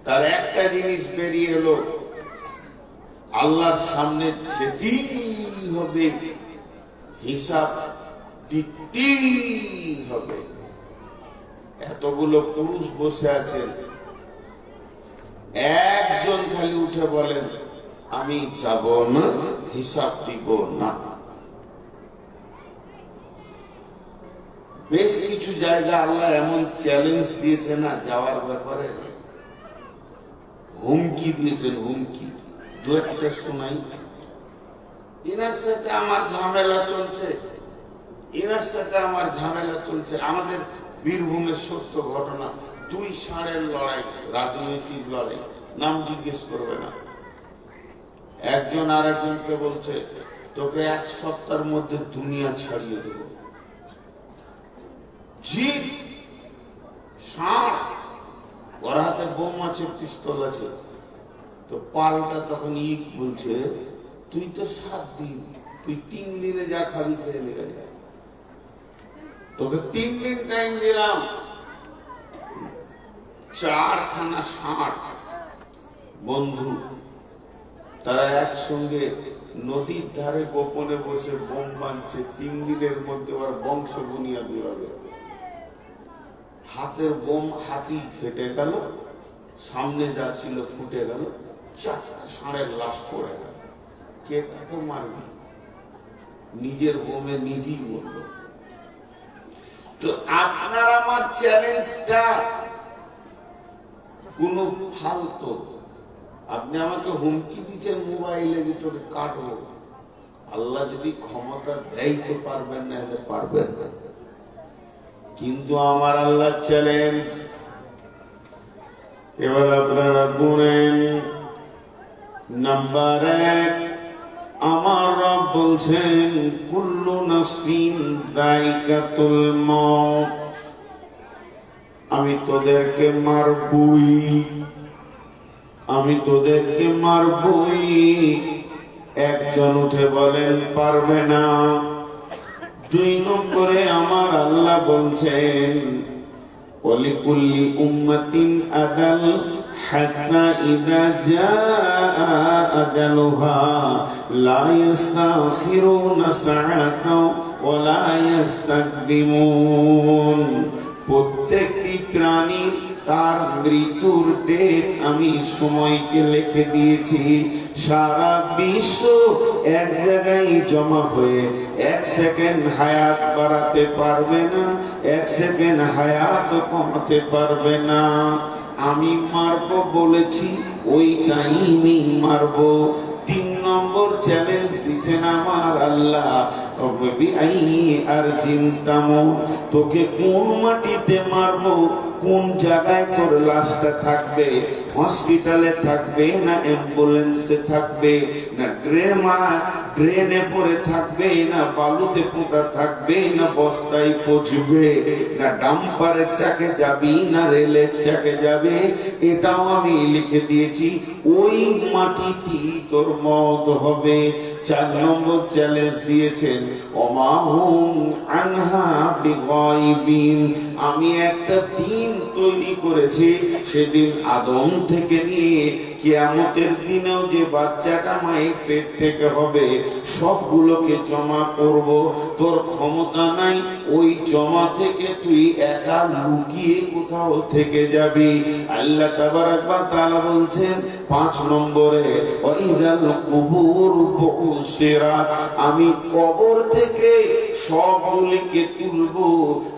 তার একটা জিনিস বেরিয়ে এলো, আল্লাহর সামনে যেতেই হবে, হিসাব দিতেই হবে। এতগুলো পুরুষ বসে আছেন, একজন খালি উঠে বলেন আমি যাব না, হিসাব দিব না। বেশ কিছু জায়গা আল্লাহ এমন চ্যালেঞ্জ দিয়েছে না যাওয়ার ব্যাপারে, হুমকি দিয়েছেন, হুমকি। দু একটা শোনাই। এনার সাথে আমার ঝামেলা চলছে, এনার সাথে আমার ঝামেলা চলছে। আমাদের বীরভূমের সত্য ঘটনা, 2 ষাঁড়ের লড়াই, রাজনৈতিক লড়াই, নাম জিজ্ঞেস করবে না। একজন আর একজনকে বলছে তোকে 1 সপ্তাহের মধ্যে দুনিয়া ছাড়িয়ে দেব। জিত ষাঁড়, ওর হাতে বোম আছে, পিস্তল আছে। তো পাল্টা তখন ইট বলছে তুই তো 7 দিন, তুই 3 দিনে যা খাবি খেয়ে নিয়ে যা, তোকে 3 দিন টাইম দিলাম। 4 খানা ষাঁড় বন্ধু, তারা একসঙ্গে নদীর ধারে গোপনে বসে বোম বাঁধছে। 3 দিনের মধ্যে ওর বংশ বুনিয়াদি হবে। হাতের বোম হাতি ফেটে গেল, সামনে যা ছিল ফুটে গেল, 4টা ষাঁড়ের লাশ পড়ে গেল। কে কাকে মারবে? নিজের বোমে নিজেই মরল। তো আপনার আমার চ্যালেঞ্জটা কোন ফালতু। আপনি আমাকে হুমকি দিচ্ছেন মোবাইলে ভিতরে কাটবো, আল্লাহ যদি ক্ষমতা দেয় তো পারবেন না, হলে পারবেন না। কিন্তু আমার আল্লাহ চ্যালেঞ্জ। এবার আপনারা গুনেন। নাম্বার 1, আমার রব বলছেন কুল্লু নাফসিন যায়কাতুল মউত। আমি তোদেরকে মারবই, আমি তোদেরকে মারবই। একজন উঠে বলেন পারবে না। 2 নম্বরে আমার আল্লাহ বলছেন ওয়ালিকুল্লি উম্মাতিন আদাল হাত্তা ইযা জাআ আজালুহা লা ইস্তাখিরুনা সাআতাও ওয়া লা ইস্তাকদিমুন। প্রত্যেকটি প্রাণীর তার মৃত্যুর ডেট আমি সময়কে লিখে দিয়েছি। সারা বিশ্ব এক জায়গায় জমা হয়ে 1 সেকেন্ড হায়াত বাড়াতে পারবে না, 1 সেকেন্ড হায়াত কমাতে পারবে না। আমি মারবো বলেছি, ওই টাইমই মারবো। 3 নম্বর চ্যালেঞ্জ দিচ্ছেন আমার আল্লাহ, তোকে কোন মাটিতে মারবো, কোন জায়গায় তোর লাশটা থাকবে, হসপিটালে থাকবে না অ্যাম্বুলেন্সে থাকবে, না ড্রেনে পড়ে থাকবে, না বালুতে পোতা থাকবে, না বস্তায় পচবে, না ডাম্পারের চাকে যাবি, না রেলের চাকে যাবে, এটাও আমি লিখে দিয়েছি। ওই মাটিতেই তোর মত হবে। 4 নম্বর চ্যালেঞ্জ দিয়েছেন ওমাহুম আনহা বিগাইবিন। আমি একটা দিন তৈরি করেছি, সেদিন আদম থেকে নিয়ে কিয়ামতের দিনেও যে বাচ্চাটা মায়ের পেট থেকে হবে সবগুলোকে জমা করব। তোর ক্ষমতা নাই, ওই জমা থেকে তুই একা লুকিয়ে কোথাও থেকে যাবি। আল্লাহ তাবারাক ওয়া তাআলা বলছেন 5 নম্বরে ওয়াইদাল কুবুর বুসিরাত। আমি কবর থেকে সবগুলিকে তুলবো,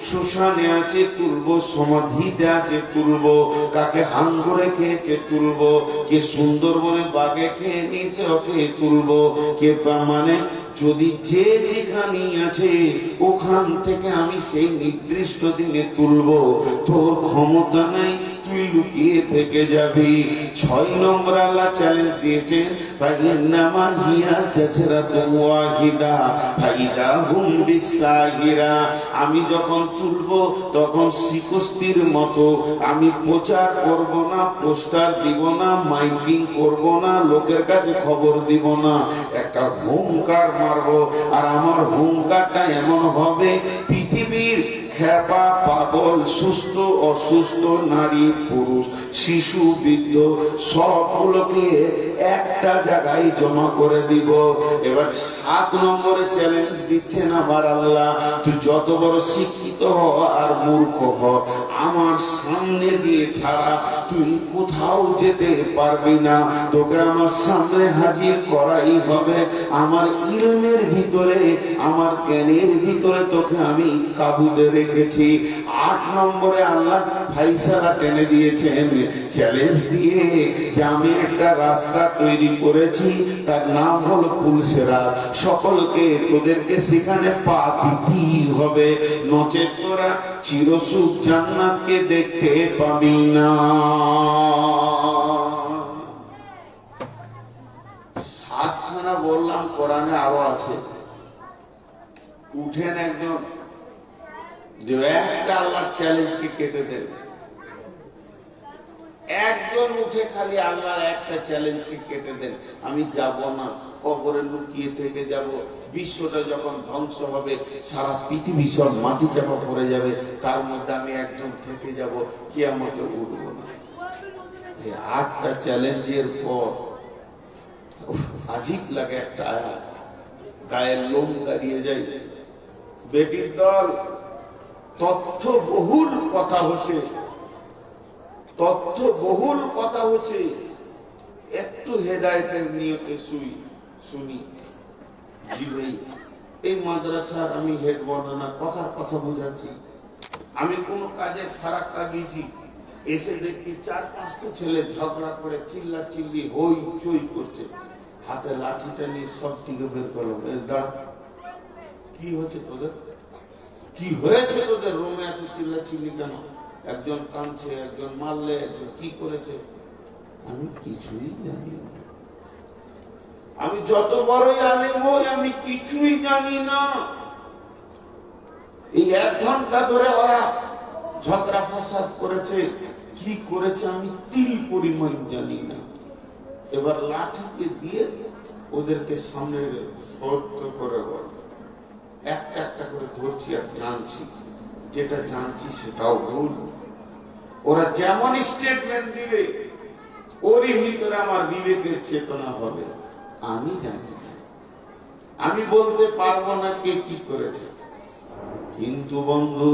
শ্মশানে আছে তুলবো, সমাধিতে আছে তুলবো, কাকে হাঙ্গরে খেয়েছে তুলবো, কে সুন্দরবনে বাঘে খেয়ে নিয়েছে ওকে তুলবো, কে মানে যদি যে যেখানে আছে ওখান থেকে আমি সেই নির্দিষ্ট দিনে তুলবো। তোর ক্ষমতা নাই, তুই লুকিয়ে থেকে যাবি। 6 নম্বর আল্লাহ চ্যালেঞ্জ দিয়েছেন ফাইন্নামা হিয়া জাসরাতুন ওয়াহিদা ফাইদা হুম বিসাহিরা। আমি যখন তুলবো তখন শিকস্তির মতো আমি প্রচার করব না, পোস্টার দিব না, মাইকিং করব না, লোকের কাছে খবর দিব না, একটা হুঙ্কার মারবো। আর আমার হুঙ্কারটা এমন হবে পৃথিবীর খেপা পাগল, সুস্থ অসুস্থ, নারী পুরুষ, শিশু বৃদ্ধ সবগুলোকে একটা জায়গায় জমা করে দিব। এবার 7 নম্বরে চ্যালেঞ্জ দিচ্ছেন আমার আল্লাহ, তুই যত বড় শিক্ষিত হ আর মূর্খ হ, আমার সামনে দিয়ে ছাড়া তুই কোথাও যেতে পারবি না। তোকে আমার সামনে হাজির করাই হবে। আমার ইলমের ভিতরে, আমার জ্ঞানের ভিতরে তোকে আমি কাবুতে রেখেছি। 8 নম্বরে আল্লাহ ফাইসালা টেনে দিয়েছেন চ্যালেঞ্জ দিয়ে যে আমি একটা রাস্তা তৈরি করেছি, তার নাম হলো পুলসেরাত। সকলকে তোদেরকে সেখানে পা দিতেই হবে, নচেত তোরা চিরসুখ জান্নাতকে দেখতে পাবি না। 7খানা বললাম, কোরআনে আরো আছে। উঠেন একজন, যে একটা আল্লাহর চ্যালেঞ্জকে কেটে দেন। একজন উঠে খালি আল্লাহর একটা চ্যালেঞ্জকে কেটে দেন, আমি যাব না, কবরে লুকিয়ে থেকে যাব। বিশ্বটা যখন ধ্বংস হবে, সারা পৃথিবী সব মাটি চাপা পড়ে যাবে, তার মধ্যে আমি একজন থেকে যাব, কিয়ামতে উঠব না। এই 8টা চ্যালেঞ্জের পর আজীব লাগে একটা আয়াত, গায়ের লোম দাঁড়িয়ে যায়। বেটির দল, তথ্য বহুল কথা হচ্ছে, তথ্য বহুল কথা হচ্ছে, একটু হেদায়েতের নিয়তে শুনি। জি ভাই, এই মাদ্রাসার আমি হেড বর্ণনা কথার কথা বুঝাচ্ছি। আমি কোন কাজে ফারাক্কা গেছি, এসে দেখছি 4-5টা ছেলে ঝগড়া করে চিল্লা চিল্লি হই চই করছে, হাতে লাঠিটা নিয়ে সব টিকে বের করলাম। দাঁড়া, কি হচ্ছে তোদের? কি হয়েছে তোদের রুমে এত চিল্লা চিল্লি কেন? একজন কাঁদছে, একজন মারলে, একজন কি করেছে? আমি কিছুই জানি না। আমি যত বড়ই আলেম হই, আমি কিছুই জানি না। এই 1 ঘন্টা ধরে ওরা ঝগড়া ফাসাদ করেছে, কি করেছে আমি তিল পরিমাণ জানি না। এবার লাঠিকে দিয়ে ওদেরকে সামনে সত্য করে বল, একটা একটা করে ধরছি আর জানছি, যেটা জানছি সেটাও ভুল। ওরা যেমন স্টেটমেন্ট দিবে, ওরই ভিতরে আমার বিবেকের চেতনা হবে। আমি জানি না, আমি বলতে পারবো না কে কি করেছে। কিন্তু বন্ধু,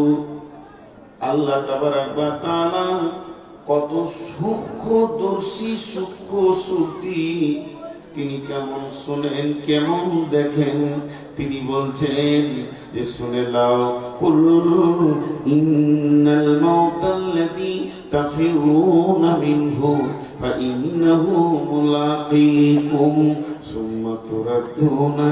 আল্লাহ তাবারক ওয়া তাআলা কত সূক্ষ্মদর্শী, সূক্ষ্ম শ্রুতি, তিনি কেমন শোনেন, কেমন দেখেন। তিনি বলছেন যে শুনে লাও, কুল ইন্নাল মাউতাল্লাযী তাফিরুনা মিনহু ফাইন্নাহু মুলাকীকুম সুম্মা তুরাদ্দুনা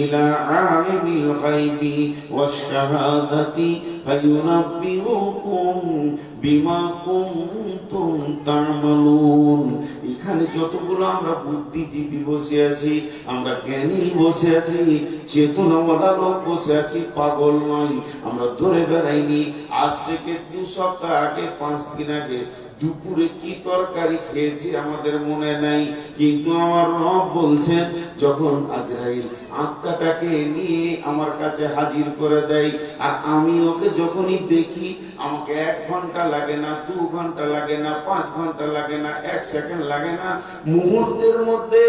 ইলা আলিমিল গায়বি ওয়াশ শাহাদাতি ফায়ুনাব্বিউকুম বিমা কুনতুম তা'মালুন। এখানে যতগুলো আমরা বুদ্ধিজীবী বসে আছি, আমরা জ্ঞানী বসে আছি, চেতনাওয়ালা লোক বসে আছি, পাগল নয়, আমরা ধরে বেড়াইনি। আজ থেকে 2 সপ্তাহ আগে, 5 দিন আগে দুপুরে কি তরকারি খেয়েছি আমাদের মনে নাই, কিন্তু আমার রব বলছেন যখন আজরাইল আত্মাটাকে নিয়ে আমার কাছে হাজির করে দেয়, আর আমি ওকে যখনই দেখি, আমাকে 1 ঘন্টা লাগে না, 2 ঘন্টা লাগে না, 5 ঘন্টা লাগে না, 1 সেকেন্ড লাগে না, মুহূর্তের মধ্যে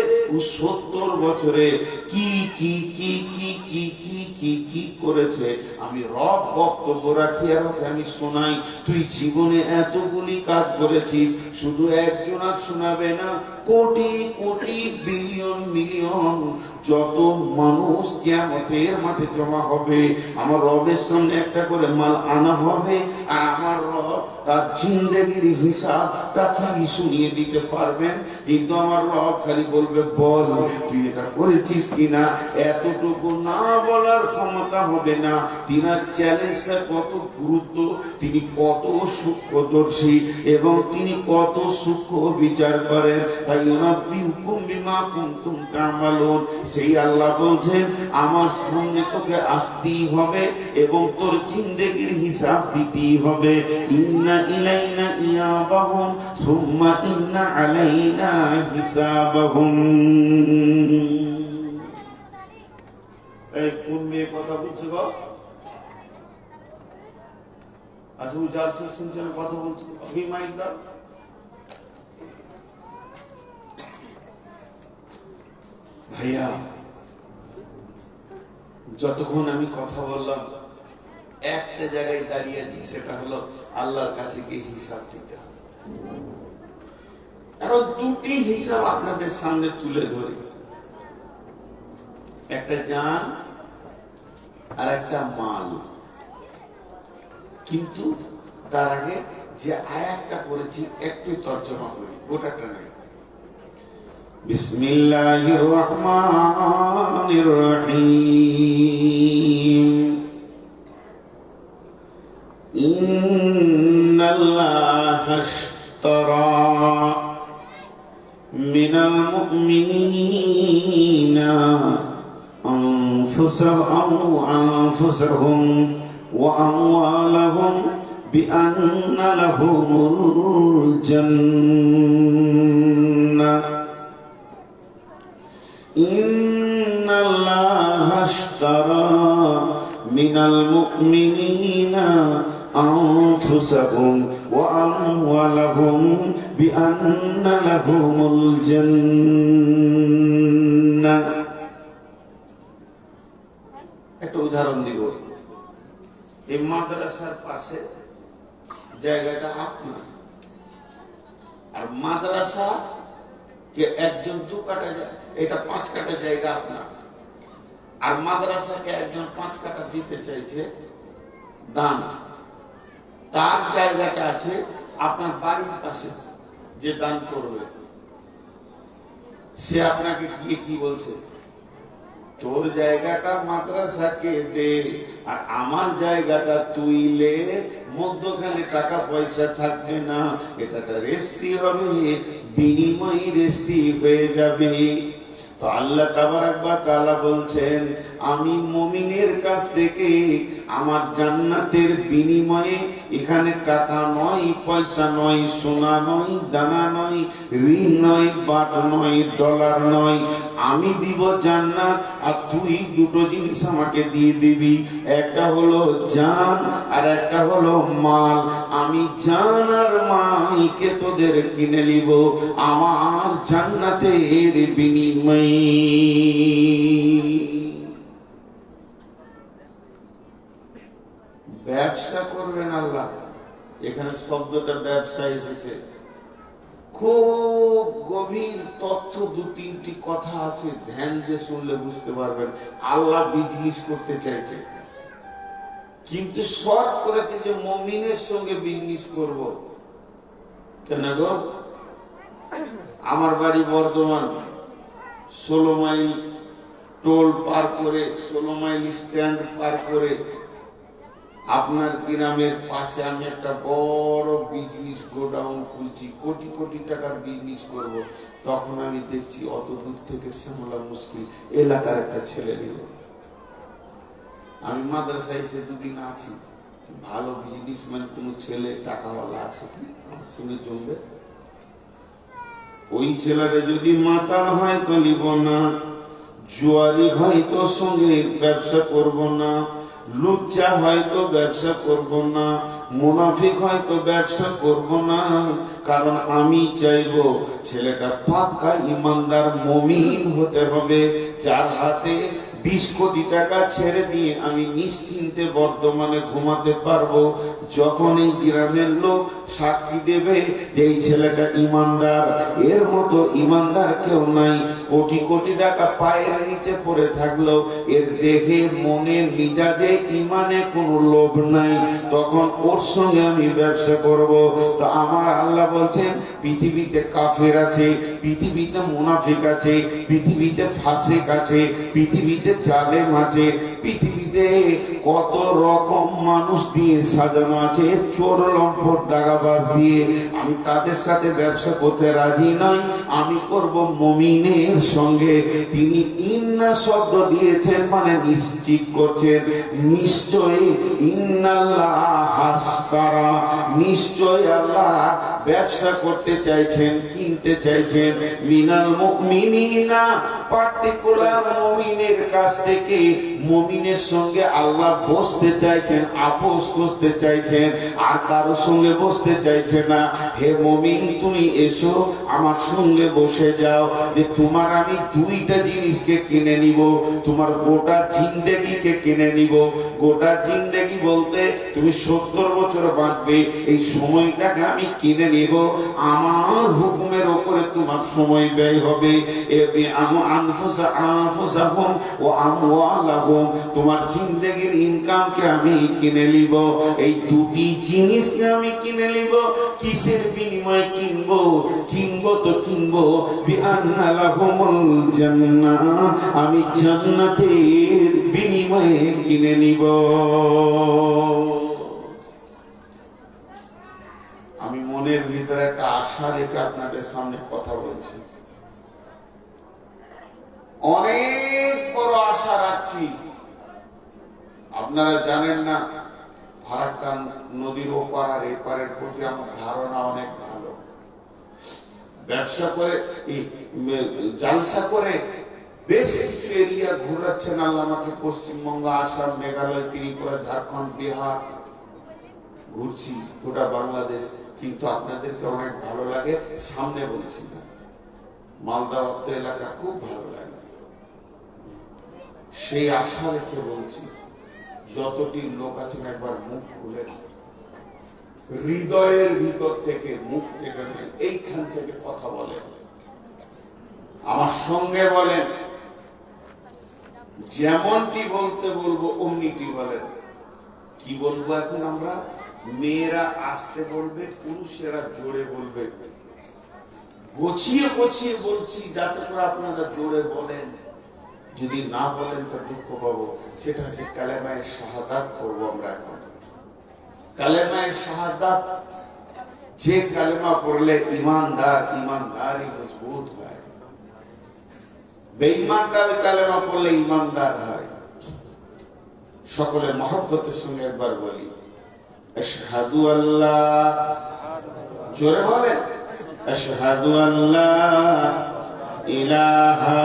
70 বছরে কি কি কি কি কি কি কি কি করেছে আমি রব বক্তব্য রাখি আর ওকে আমি শোনাই। তুই জীবনে এতগুলি কাজ করেছিস, শুধু একজন আর শোনাবে না, কোটি কোটি বিলিয়ন মিলিয়ন যত মানুষ কিয়ামতের মাঠে জমা হবে, আমার রবের সামনে একটা করে মাল আনা হবে, আর আমার রব তার জিন্দেগির হিসাব তাকে শুনিয়ে দিতে পারবেন। কিন্তু আমার রব খালি বলবে, বল তুই এটা করেছিস কিনা। এতটুকু না বলার ক্ষমতা হবে না। তিনার চ্যালেঞ্জটা কত গুরুত্ব, তিনি কত সূক্ষ্মদর্শী এবং তিনি কত সূক্ষ্ম বিচার করেন। সেই আল্লাহ বলছেন, আমার সামনে তোকে আসতেই হবে এবং তোর জিন্দেগির হিসাব দিতেই হবে। ইন্না ইলাইনা ইয়াবাহুম সুম্মা ইন্না আলাইনা হিসাবাহুম। এই কোন মেয়ে কথা বলছো গো? আচ্ছা ওই যার সাথে শুনছেন কথা বলছি ওই মাইক দাও। ভাইয়া যতক্ষণ আমি কথা বললাম একটা জায়গায় দাঁড়িয়ে আছি, সেটা হলো আল্লাহর কাছে গিয়ে হিসাব দিতে হবে। এখন দুটি হিসাব আপনাদের সামনে তুলে ধরি, একটা জান আর একটা মাল। কিন্তু তার আগে যে আয়াতটা করেছি একটু তর্জমা করি, গোটাটা নাই। বিসমিল্লাহির রহমানির রহিম। ইন্নাল্লাহা আশতারা মিনাল মুমিনিনা আনফুসাহুম ওয়া আমওয়ালাহুম বিআন্না লাহুমুল জান্নাহ। ইন্নাল্লাহা আশতারা মিনাল মুমিনিনা আনফুসাহুম ওয়া আমওয়ালাহুম বিআন্না লাহুমুল জান্নাহ। একটা উদাহরণ দিব। এই মাদ্রাসার পাশে জায়গাটা আপনার, আর মাদ্রাসা কে একজন 2 কাঠা, এটা 5 কাঠা জায়গা আপনার, আর মাদ্রাসাকে একজন 5 কাঠা দিতে চাইছে দান। তার জায়গাটা আছে আপনার বাড়ির পাশে, যে দান করবে সে আপনাকে গিয়ে কি বলছে, তোর জায়গাটা মাদ্রাসাকে দে আর আমার জায়গাটা তুই লে, মধ্যখানে টাকা পয়সা থাকবে না, এটা রেস্ট্রি হবে, বিনিময় রেস্ট্রি হয়ে যাবে। তো আল্লাহ তাবারাক ওয়া তাআলা বলছেন, আমি মুমিনের কাছ থেকে আমার জান্নাতের বিনিময়ে, এখানে টাকা নয়, পয়সা নয়, সোনা নয়, দানা নয়, ঋণ নয়, বাট নয়, ডলার নয়, আমি দিব জান্নাত। আর তুই দুটো জিনিস আমাকে দিয়ে দিবি, একটা হলো জান আর একটা হলো মাল। আমি জান আর মালকে তোদের কিনে নিব আমার জান্নাতের বিনিময়ে। ব্যবসা করবেন আল্লাহ, এখানে শব্দটা ব্যবসা এসেছে। খুব গভীর তথ্য, 2-3টি কথা আছে, ধ্যান দিয়ে শুনলে বুঝতে পারবেন। আল্লাহ বিজনেস করতে চাইছে, কিন্তু শর্ত করেছে যে মুমিনের সঙ্গে বিজনেস করব। কেন গো? আমার বাড়ি বর্ধমান, 16 মাইল টোল পার করে, 16 মাইল স্ট্যান্ড পার করে আপনার গ্রামের পাশে আমি একটা বড় বিজনেস গোডাউন খুলছি, কোটি কোটি টাকার বিজনেস করব। তখন আমি দেখছি অত দূর থেকে সামলা মুশকিল, এলাকার একটা ছেলে দিল। আমি মাদ্রাসায় এসে 2 দিন আছি, ভালো বিজনেসম্যান কোন ছেলে টাকাওয়ালা আছে কি আমার সঙ্গে জমবে? ওই ছেলেটা যদি মাতাল হয় তো নিব না, জুয়ারি হয় তো সঙ্গে ব্যবসা করব না, লুচ্চা হয়তো ব্যবসা করব না, মুনাফিক হয়তো ব্যবসা করব না। কারণ আমি চাইবো ছেলেটা পাক্কা ইমানদার মুমিন হতে হবে, যার হাতে 20 কোটি টাকা ছেড়ে দিয়ে আমি নিশ্চিন্তে বর্তমানে ঘুমাতে পারবো। যখন এই গ্রামের লোক সাক্ষী দেবে যে এই ছেলেটা ইমানদার, এর মতো ইমানদার কেউ নাই, কোটি কোটি টাকা পায়ের নিচে পড়ে থাকলো, এর দেহে মনে মিজাজে ইমানে কোনো লোভ নাই, তখন ওর সঙ্গে আমি ব্যবসা করব। তো আমার আল্লাহ বলছেন, পৃথিবীতে কাফের আছে, পৃথিবীতে মুনাফিক আছে, পৃথিবীতে ফাসিক আছে, পৃথিবীতে জালেম আছে, পৃথিবীতে কত রকম মানুষ দিয়ে সাজানো আছে, চোর লম্পট দাগাবাজ দিয়ে। আমি তাদের সাথে ব্যবসা করতে রাজি নই, আমি করব মুমিনের সঙ্গে। তিনি ইন্না শব্দ দিয়েছেন, মানে নিশ্চিত করছেন, নিশ্চয় ইন্নাল্লাহ হাসকারা, নিশ্চয় আল্লাহ ব্যবসা করতে চাইছেন, কিনতে চাইছেন, মিনাল মুমিনিনা, পার্টিকুলার মুমিনের কাছ থেকে। মুমিনের সঙ্গে আল্লাহ বসতে চাইছেন, আপোষ করতে চাইছেন, আর কারোর সঙ্গে বসতে চাইছে না। হে মুমিন, তুমি এসো আমার সঙ্গে বসে যাও, যে তোমার আমি দুইটা জিনিসকে কিনে নিব, তোমার গোটা জিন্দেগিকে কিনে নিব। গোটা জিন্দেগি বলতে তুমি 70 বছর বাঁচবে, এই সময়টাকে আমি কিনে নিব। আমার হুকুমের ওপরে তোমার সময় ব্যয় হবে। তোমার জিন্দেগির ইনকামকে আমি কিনে নিব। এই দুটি জিনিসকে আমি কিনে নিব। কিসের বিনিময়ে কিনবো? কিনবো তো কিনবো বিআন্না লাহুমুল জান্নাহ, আমি জান্নাতের বিনিময়ে কিনে নিব। আমি মনের ভিতরে একটা আশা রেখে আপনাদের সামনে কথা বলছি। অনেক বড় আশা রাখছি। আপনারা জানেন না, ফারাক্কা নদীর ওপার আর এপারের প্রতি আমার ধারণা অনেক ভালো। ব্যবসা করে, জালসা করে বেশ কিছু এরিয়া ঘুরাচ্ছেন আল্লাহ আমাকে। পশ্চিমবঙ্গ, আসাম, মেঘালয়, ত্রিপুরা, ঝাড়খণ্ড, বিহার ঘুরছি, গোটা বাংলাদেশ। কিন্তু আপনাদেরকে অনেক ভালো লাগে, সামনে বলছি না। মালদা অত্ত এলাকা খুব ভালো লাগে। সেই আশা রেখে বলছি, যতটি লোক আছেন একবার মুখ খুলে, হৃদয়ের ভিতর থেকে, মুখ থেকে, এইখান থেকে কথা বলেন, আমার সঙ্গে বলেন। যেমনটি বলতে বলবো অমনিটি বলেন। কি বলবো এখন আমরা? মেয়েরা আসতে বলবে, পুরুষেরা জোরে বলবে। গোছিয়ে গোছিয়ে বলছি যাতে করে আপনারা জোরে বলেন। যদি না বলেন তো দুঃখ পাবো। সেটা হচ্ছে কালেমায়ে শাহাদাত করবো আমরা এখন। কালেমায়ে শাহাদাত, যে কালেমা পড়লে ইমানদারি মজবুত হয়। বেঈমানরা ওই কালেমা পড়লে ইমানদার হয়। সকলে মহব্বতের সঙ্গে একবার বলি, আশহাদু আল্লাহ, জোরে বলেন, আশহাদু আল্লাহ ইলাহা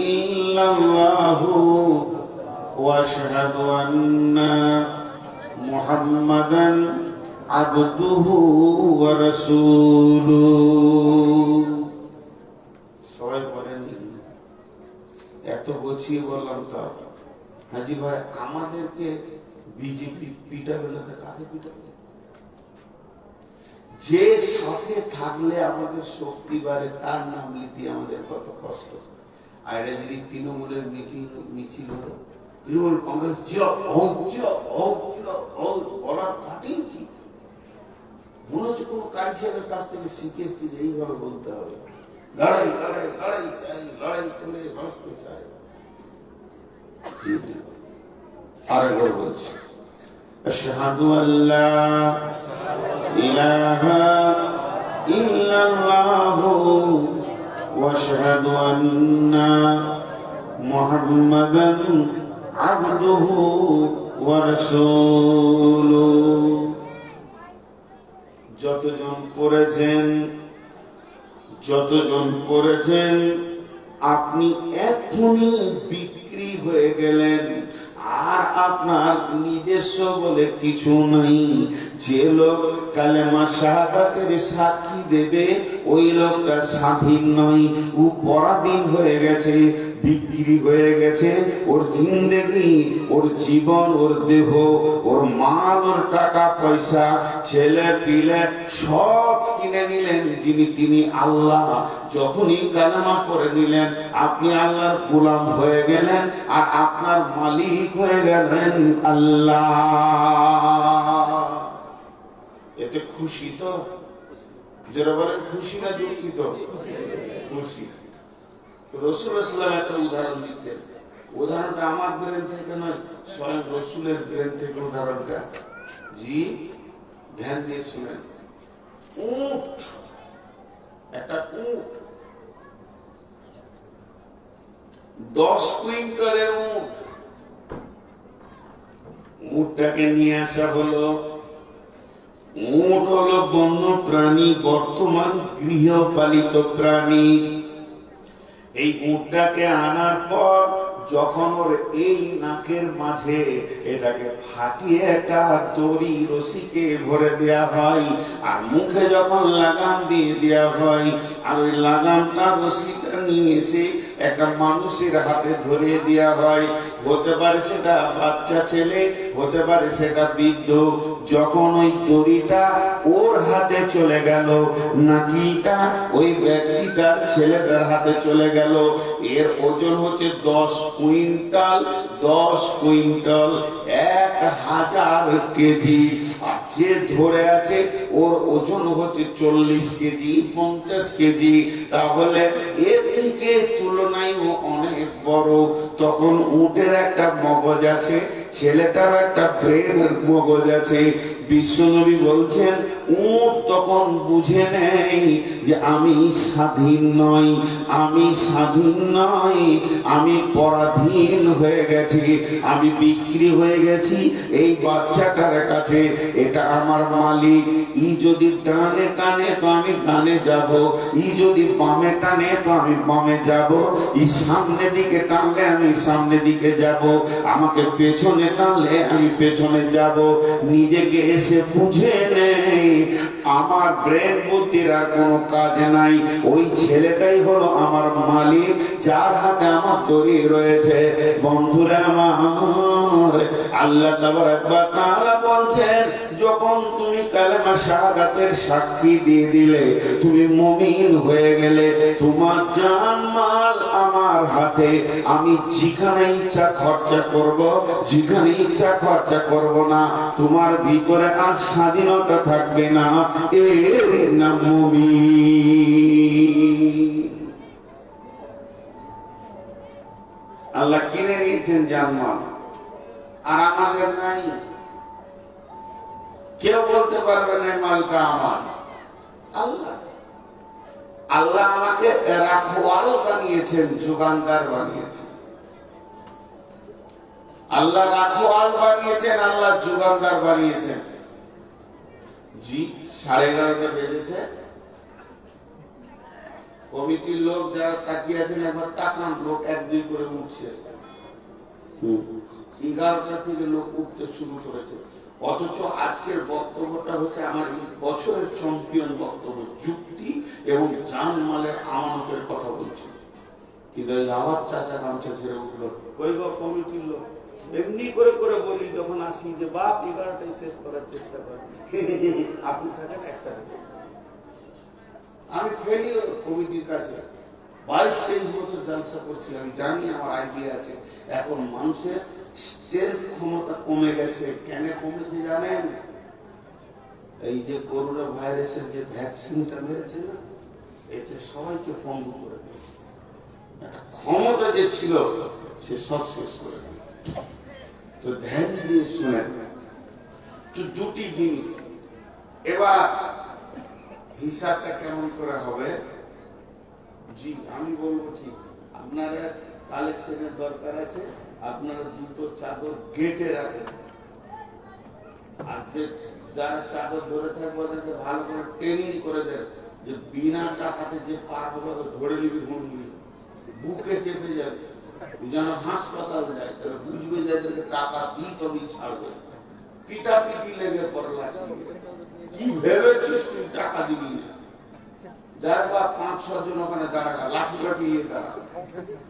ইল্লাল্লাহু ওয়া আশহাদু আন্না মুহাম্মাদান আবদুহু ওয়া রাসূলুহু। সবাই বলেন। এত গুছিয়ে বললাম তো হাজি ভাই, আমাদেরকে বিজেপি পিটাবে না, কাকে পিটাবে? যে সাথে থাকলে আমাদের শক্তি বাড়ে, তার নাম লিখতে আমাদের কত কষ্ট। আর যদি তৃণমূলের মিছিল হলো, তৃণমূল কংগ্রেস বলার কাটিং কি মনে হচ্ছে কোন কারি সাহেবের কাছ থেকে শিখে এসছি, এইভাবে বলতে হবে। লড়াই লড়াই লড়াই চাই, লড়াই করে বাঁচতে চাই। আরেকবার বলছি, আশহাদু আল্লা ইলাহা ইল্লাল্লাহু ওয়া আশহাদু আন্না মুহাম্মাদান আবদুহু ওয়া রাসূলুহু। যতজন পড়েছেন আপনি এখনই বিক্রি হয়ে গেলেন। আর আপনার নিজস্ব বলে কিছু নাই। যে লোক কালেমা শাহাদাতের সাক্ষী দেবে, ওই লোকটা স্বাধীন নয়, ও পরাধীন হয়ে গেছে, বিক্রি হয়ে গেছে। ওর জিন্দেগি, ওর জীবন, ওর দেহ, ওর মাল, ওর টাকা পয়সা, ছেলে পিলে সব কিনে নিলেন তিনি আল্লাহ। যখনই কালেমা করে নিলেন, আপনি আল্লাহর গোলাম হয়ে গেলেন, আর আপনার মালিক হয়ে গেলেন আল্লাহ। এতে খুশি তো? যারা বলেন খুশি না দুঃখিত? খুশি। রাসূলুল্লাহ সাল্লাল্লাহু আলাইহি ওয়াসাল্লাম একটা উদাহরণ দিচ্ছেন। উদাহরণটা আমার ব্রেন থেকে নয়, স্বয়ং রাসূলের ব্রেন থেকে উদাহরণটা। জি, ধ্যান দিয়ে শুনেন। উট, একটা উট, 10 কুইন্টালের উট। উটটাকে নিয়ে আসা হলো। উট হলো বন্য প্রাণী, বর্তমান গৃহপালিত প্রাণী। এই উটটাকে আনার পর যখন ওর এই নাকের মাঝে এটাকে ফাটিয়ে একটা দড়ি রশিকে ভরে দেয়া হয়, আর মুখে যখন লাগাম দিয়ে দেওয়া হয়, আর ওই লাগামটা রশিটা নিয়ে এসে একটা মানুষের হাতে ধরিয়ে দেওয়া হয়, হতে পারে সেটা বাচ্চা ছেলে, হতে পারে সেটা বৃদ্ধ। যখন ওই দড়িটা ওর হাতে চলে গেল, নাকিটা ওই ব্যক্তিটার ছেলেটার হাতে চলে গেল, এর ওজন হচ্ছে 10 কুইন্টাল, 10 কুইন্টাল, 1000 কেজি। আর যে ধরে আছে ওর ওজন হচ্ছে 40 কেজি, 50 কেজি। তাহলে এর থেকে তুলনায় অনেক বড়। তখন উটের একটা মগজ আছে, ছেলেটার একটা ব্রেনের মগজ আছে। বিশ্বনবী বলছেন উট তখন বুঝে নেই যে আমি স্বাধীন নই, আমি স্বাধীন নই, আমি পরাধীন হয়ে গেছি, আমি বিক্রি হয়ে গেছি এই বাচ্চাটার কাছে। এটা আমার মালিক। ই যদি ডানে টানে তো আমি ডানে যাব, ই যদি বামে টানে তো আমি বামে যাব, ই সামনে দিকে টানলে আমি সামনে দিকে যাব, আমাকে পেছনে টানলে আমি পেছনে যাব। নিজেকে এসে বুঝে নেই আমার ব্রেন বুদ্ধির আর কোনো কাজ নাই। ওই ছেলেটাই হলো আমার মালিক, যার হাতে আমার দড়ি রয়েছে। বন্ধুরা আমার, আল্লাহ তাআলা বলছেন যখন তুমি কালেমা শাহাদাতের সাক্ষী দিয়ে দিলে, তুমি মুমিন হয়ে গেলে, তোমার জান মাল আমার হাতে, আমি যেখানে ইচ্ছা খরচা করব, যেখানে ইচ্ছা খরচা করব না, তোমার ভিতরে আর স্বাধীনতা থাকবে না। এর নাম মুমিন। আল্লাহ কিনে নিয়েছেন জানমাল, আর আমাদের নাই। কেউ বলতে পারবে না মালটা আমার। আল্লাহ আল্লাহ আমাকে রাখওয়াল বানিয়েছেন, যোগানদার বানিয়েছেন। আল্লাহ রাখওয়াল বানিয়েছেন, আল্লাহ যোগানদার বানিয়েছেন। জি 11:30 বেজেছে। কমিটির লোক যারা তাকিয়ে আছেন একবার তাকান, লোক 1-2 করে উঠছে। 11টা থেকে লোক উঠতে শুরু করেছে। অথচ আজকের বক্তব্যটা হচ্ছে আমার এই বছরের চ্যাম্পিয়ন বক্তব্য, যুক্তি এবং জানমালের আমানতের কথা বলছি। কিন্তু আবার চাচা গামছা ছেড়ে উঠলো, ওই কমিটির লোক এমনি করে করে বলি যখন আসি যে বাপ 11টাই শেষ করার চেষ্টা করে, আপনি থাকেন একটা। আমি ফেলি কমিটির কাছে 22-23 বছর জলসা করছি, আমি জানি আমার আইডিয়া আছে। এখন মানুষের স্ট্রেংথ ক্ষমতা কমে গেছে। কেন কমেছে জানেন? এই যে করোনা ভাইরাসের যে ভ্যাকসিনটা মেরেছে না, এতে সবাইকে পঙ্গু করে দিয়েছে। একটা ক্ষমতা যে ছিল সে সব শেষ করে দিয়েছে। তো ধ্যান দিয়ে শুনেন তো দুটি জিনিস। এবার হিসাবটা কেমন করে হবে? জি আমি বলবো ঠিক, আপনারা কালেকশনের দরকার আছে, আপনারা 2টো চাদর গেটে রাখেন, আর যে যারা চাদর ধরে থাকবে ওদেরকে ভালো করে ট্রেনিং করে দেন যে বিনা টাকাতে যে পার হবে ধরে নিবি, ঘুমবি, বুকে চেপে যাবে, যেন হাসপাতাল যায়, তারা বুঝবে যে এদেরকে টাকা দিই তবেই ছাড়বে। পিটাপিটি লেগে পড়লা, কি ভেবেছিস তুই টাকা দিবি না? যার বা 5-6 জন ওখানে দাঁড়াগা, লাঠি লাঠি নিয়ে দাঁড়া,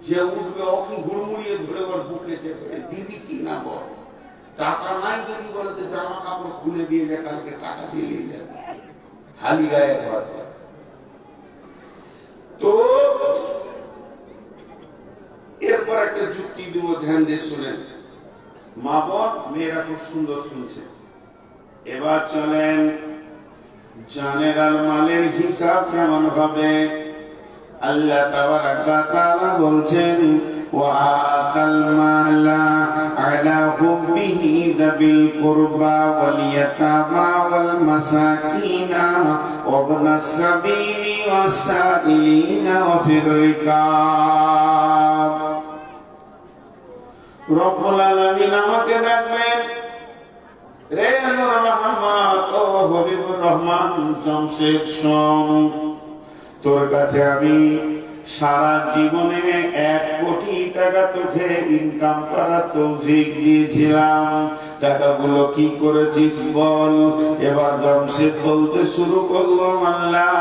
যে উঠবে ওকে হুড়মুড়িয়ে ধরে ওর বুকে চেপে দিবি কি না বল। টাকা নাই যদি বলে তো জামা কাপড় খুলে দিয়ে যায়, কালকে টাকা দিয়ে নিয়ে যাবে, খালি গায়ে ঘর। তো এরপর একটা যুক্তি দিব, ধ্যান দিয়ে শুনেন। মা বোন মেয়েরা খুব সুন্দর শুনছে। এবার চলেন জানের আর মালের হিসাব কেমন হবে। আল্লাহ তাআলা বলছেন وآتى المال على حبه ذوي القربى واليتامى والمساكين وابن السبيل والسائلين وفي الركاب। রব্বুল আলামিন আমাকে ডাকবেন, রে নূর মোহাম্মদ ও হবিবুর রহমান জমশেদ শোন, তোর কাছে আমি সারা জীবনে 1 কোটি টাকা তোকে ইনকাম করার তৌফিক দিয়েছিলাম, টাকাগুলো কি করেছিস বল? এবার জমশেদ বলতে শুরু করলো, আল্লাহ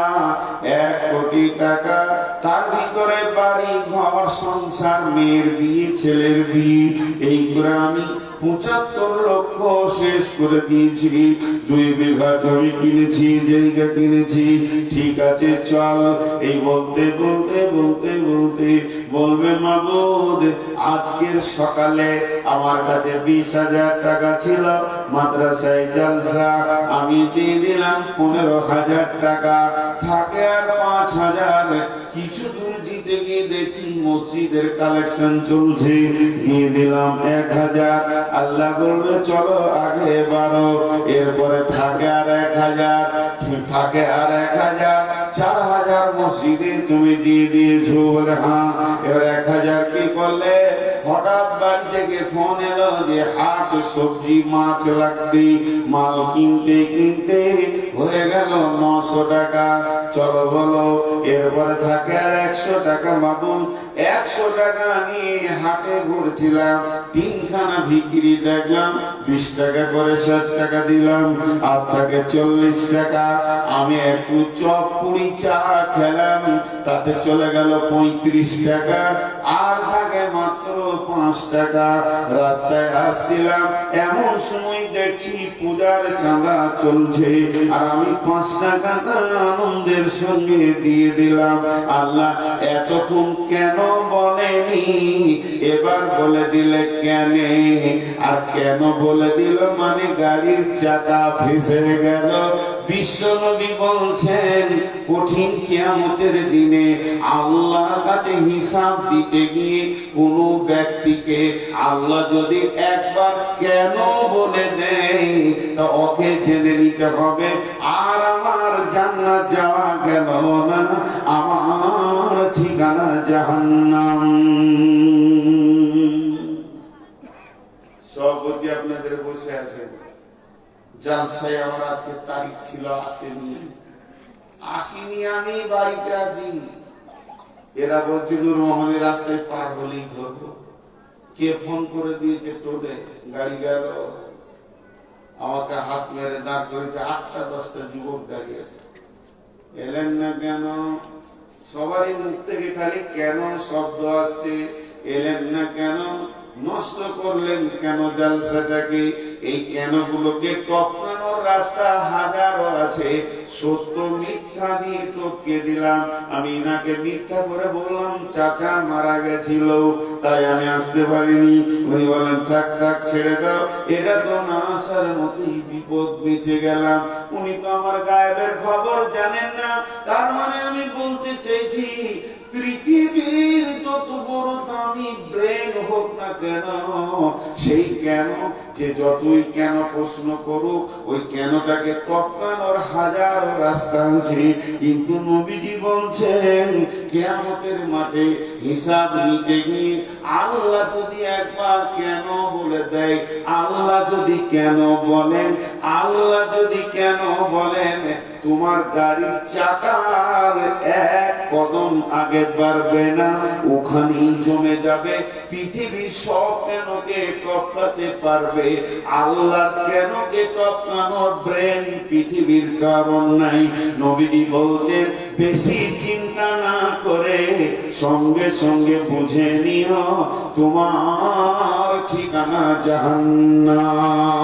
1 কোটি টাকা, তার ভিতরে বাড়ি ঘর সংসার, মেয়ের বিয়ে ছেলের বিয়ে, এই করে আমি 75 লক্ষ শেষ করে দিয়েছি। 2 বিঘা জমি কিনেছি, জায়গা কিনেছি, ঠিক আছে চল। এই বলতে বলতে বলতে বলতে বলবে, মাবুদ আজকের সকালে আমার কাছে 20,000 টাকা ছিল, মাদ্রাসায় জলসা, আমি দিয়ে দিলাম 15,000 টাকা, থাকে আর 5,000। কিছু দূর যেতে গিয়ে দেখি মসজিদের কালেকশন চলছে, দিয়ে দিলাম 1,000। আল্লাহ বলবে চলো আগে বাড়ো, এরপরে থাকে আর 1,000, থাকে আর 1,000, 4,000 মসজিদে তুমি দিয়ে দিয়েছো। বলে হ্যাঁ। এবার 1,000 কি করলে? হঠাৎ বাড়ি থেকে ফোন এলো যে হাট সবজি মাছ লাগবে, মাল কিনতে কিনতে হয়ে গেল 900 টাকা। চলো বলো, এরপরে থাকে আর 100 টাকা। বাবু 100 টাকা নিয়ে হাটে ঘুরছিলাম, 3খানা বিক্রি দেখলাম, 20 টাকা করে 60 টাকা দিলাম, আর থাকে 40 টাকা। আমি একটু চপ পুরি চা খেলাম, তাতে চলে গেল 35 টাকা, আর থাকে মাত্র 5 টাকা। রাস্তায় আসছিলাম, এমন সময় দেখছি পূজার চাঁদা চলছে, আর আমি 5 টাকাটা আনন্দের সঙ্গে দিয়ে দিলাম। আল্লাহ এতক্ষণ কেন বলেনি? এবার বলে দিলে কেন? আর কেন বলে দিল মানে গাড়ির চাকা ভেসে গেল। বিশ্বনবী বলছেন, কঠিন কিয়ামতের দিনে আল্লাহর কাছে হিসাব দিতে গিয়ে কোন ব্যক্তিকে আল্লাহ যদি একবার কেন বলে দেয়, তা ওকে জেনে নিতে হবে আর আমার জান্নাত যাওয়া গেল না, আমার ঠিকানা জাহান্নাম। সভাপতি আপনাদের বসে আছেন, জালসায় আমার আজকে তারিখ ছিল, আসেনি, আমি বাড়িতে আছি। এরা বলছিল রোহনের রাস্তায় পার হলেই ধরবো। কে ফোন করে দিয়েছে? টোলে গাড়ি গেল, আমাকে হাত মেরে দাঁড় করেছে। 8টা 10টা যুবক দাঁড়িয়ে আছে, এলেন না কেন? সবারই মুখ থেকে খালি কেন শব্দ আসছে, এলেন না কেন? নষ্ট করলেন কেন জালসাটাকে? এই কেন গুলোকে টপকানোর রাস্তা হাজারো আছে, সত্য মিথ্যা দিয়ে টপকে দিলাম। আমি ইনাকে মিথ্যা করে বললাম চাচা মারা গেছিল, তাই আমি আসতে পারিনি। উনি বলেন থাক থাক ছেড়ে দাও, এটা তো না আসার মতোই বিপদ, বেঁচে গেলাম। উনি তো আমার গায়েবের খবর জানেন না। তার মানে আমি বলতে চাইছি, পৃথিবীর যত বড় দামি ব্রেন হোক না কেন, সেই কেন যে যতই কেন প্রশ্ন করুক, ওই কেনটাকে টপকানোর হাজারো রাস্তা আছে। কিন্তু নবীজি বলছেন, কিয়ামতের মাঠে হিসাব নিতে গিয়ে আল্লাহ যদি একবার কেন বলে দেয়, আল্লাহ যদি কেন বলেন, আল্লাহ যদি কেন বলেন, তোমার গাড়ির চাকার 1 কদম আগে বাড়বে না, ওখানেই জমে যাবে। পৃথিবীর সব কেনকে টপকাতে পারবে, আল্লাহর কেনকে টপকানোর ব্রেন পৃথিবীর কারণ নাই। নবীজি বলছেন, বেশি চিন্তা না করে সঙ্গে সঙ্গে বুঝে নিও তোমার ঠিকানা জাহান্নাম।